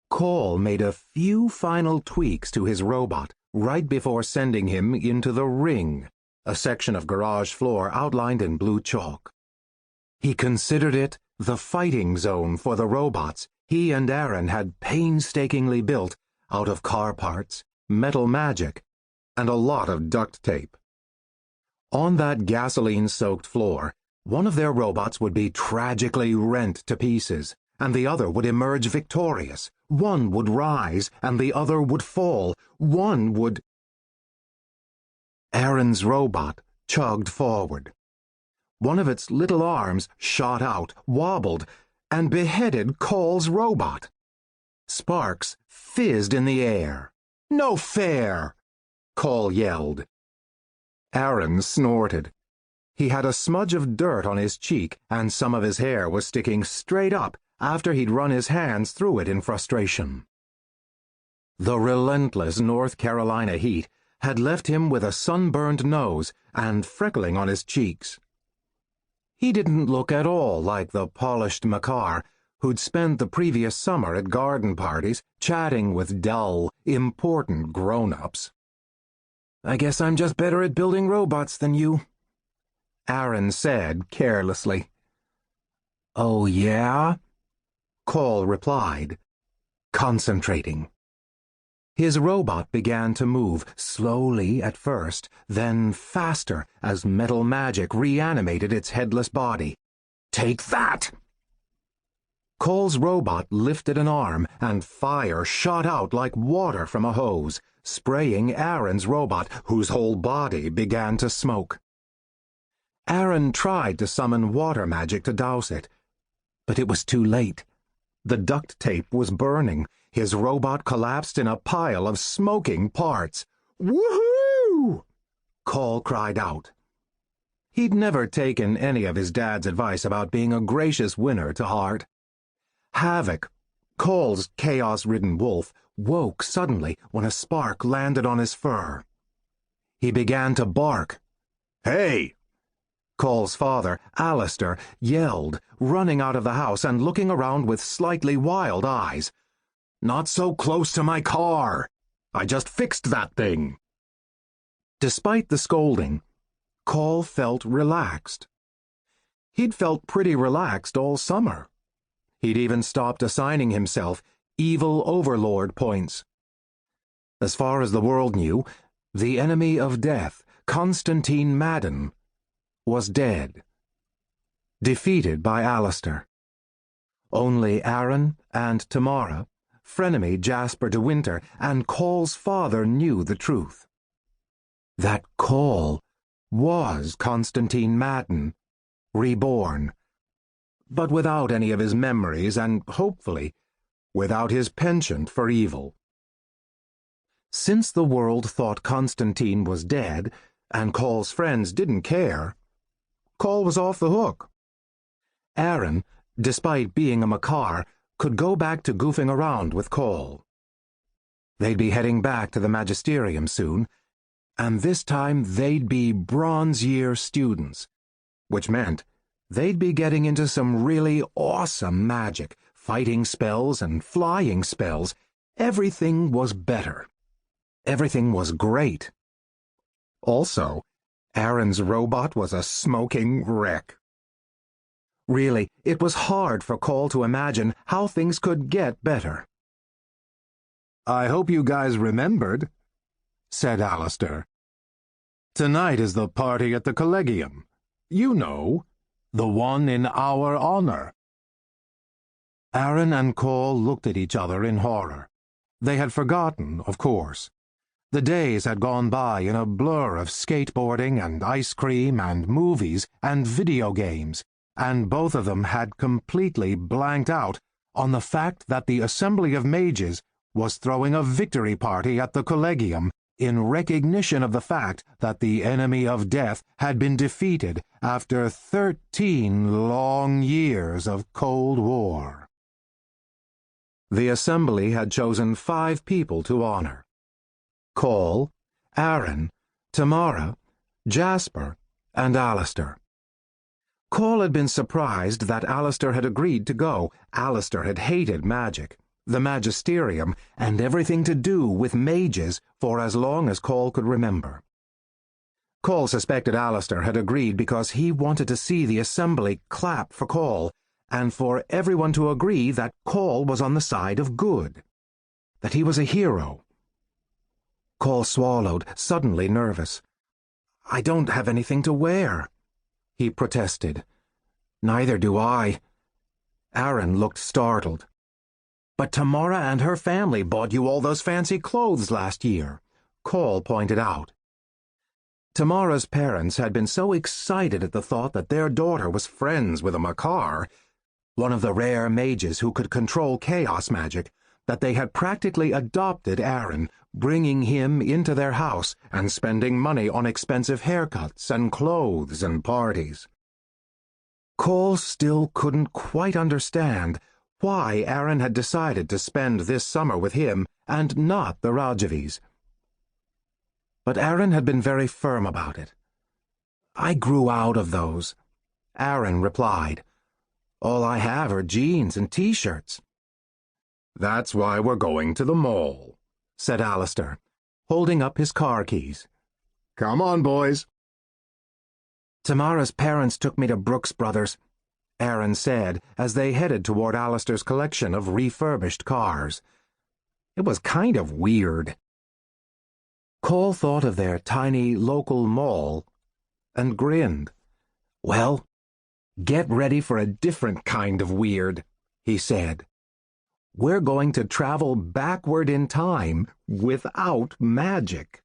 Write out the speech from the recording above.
Call made a few final tweaks to his robot right before sending him into the ring, a section of garage floor outlined in blue chalk. He considered it the fighting zone for the robots he and Aaron had painstakingly built out of car parts, metal magic, and a lot of duct tape. On that gasoline-soaked floor, one of their robots would be tragically rent to pieces, and the other would emerge victorious. One would rise, and the other would fall. One would... Aaron's robot chugged forward. One of its little arms shot out, wobbled, and beheaded Call's robot. Sparks fizzed in the air. "No fair!" Call yelled. Aaron snorted. He had a smudge of dirt on his cheek, and some of his hair was sticking straight up after he'd run his hands through it in frustration. The relentless North Carolina heat had left him with a sunburned nose and freckling on his cheeks. He didn't look at all like the polished Makar who'd spent the previous summer at garden parties chatting with dull, important grown-ups. "I guess I'm just better at building robots than you," Aaron said carelessly. "Oh, yeah?" Call replied, concentrating. His robot began to move, slowly at first, then faster as metal magic reanimated its headless body. "Take that!" Call's robot lifted an arm, and fire shot out like water from a hose, spraying Aaron's robot, whose whole body began to smoke. Aaron tried to summon water magic to douse it, but it was too late. The duct tape was burning. His robot collapsed in a pile of smoking parts. "Woohoo!" Call cried out. He'd never taken any of his dad's advice about being a gracious winner to heart. Havoc, Call's chaos-ridden wolf, woke suddenly when a spark landed on his fur. He began to bark. "Hey!" Call's father, Alistair, yelled, running out of the house and looking around with slightly wild eyes. "Not so close to my car! I just fixed that thing!" Despite the scolding, Call felt relaxed. He'd felt pretty relaxed all summer. He'd even stopped assigning himself evil overlord points. As far as the world knew, the enemy of death, Constantine Madden, was dead, defeated by Alistair. Only Aaron and Tamara, frenemy Jasper de Winter, and Call's father knew the truth. That Call was Constantine Madden, reborn, but without any of his memories and, hopefully, without his penchant for evil. Since the world thought Constantine was dead, and Call's friends didn't care, Call was off the hook. Aaron, despite being a Makar, could go back to goofing around with Call. They'd be heading back to the Magisterium soon, and this time they'd be Bronze Year students, which meant they'd be getting into some really awesome magic, fighting spells and flying spells. Everything was better. Everything was great. Also, Aaron's robot was a smoking wreck. Really, it was hard for Call to imagine how things could get better. "I hope you guys remembered," said Alistair. "Tonight is the party at the Collegium. You know, the one in our honor." Aaron and Call looked at each other in horror. They had forgotten, of course. The days had gone by in a blur of skateboarding and ice cream and movies and video games, and both of them had completely blanked out on the fact that the Assembly of Mages was throwing a victory party at the Collegium in recognition of the fact that the enemy of death had been defeated after 13 long years of Cold War. The Assembly had chosen 5 people to honor: Call, Aaron, Tamara, Jasper, and Alistair. Call had been surprised that Alistair had agreed to go. Alistair had hated magic, the Magisterium, and everything to do with mages for as long as Cole could remember. Cole suspected Alistair had agreed because he wanted to see the assembly clap for Cole, and for everyone to agree that Cole was on the side of good, that he was a hero. Cole swallowed, suddenly nervous. "I don't have anything to wear," he protested. "Neither do I." Aaron looked startled. "But Tamara and her family bought you all those fancy clothes last year," Cole pointed out. Tamara's parents had been so excited at the thought that their daughter was friends with a Makar, one of the rare mages who could control chaos magic, that they had practically adopted Aaron, bringing him into their house and spending money on expensive haircuts and clothes and parties. Cole still couldn't quite understand why Aaron had decided to spend this summer with him and not the Rajavis. But Aaron had been very firm about it. "I grew out of those," Aaron replied. "All I have are jeans and t-shirts." "That's why we're going to the mall," said Alistair, holding up his car keys. "Come on, boys." "Tamara's parents took me to Brooks Brothers," Aaron said as they headed toward Alistair's collection of refurbished cars. It was kind of weird. Cole thought of their tiny local mall and grinned. "Well, get ready for a different kind of weird," he said. "We're going to travel backward in time without magic."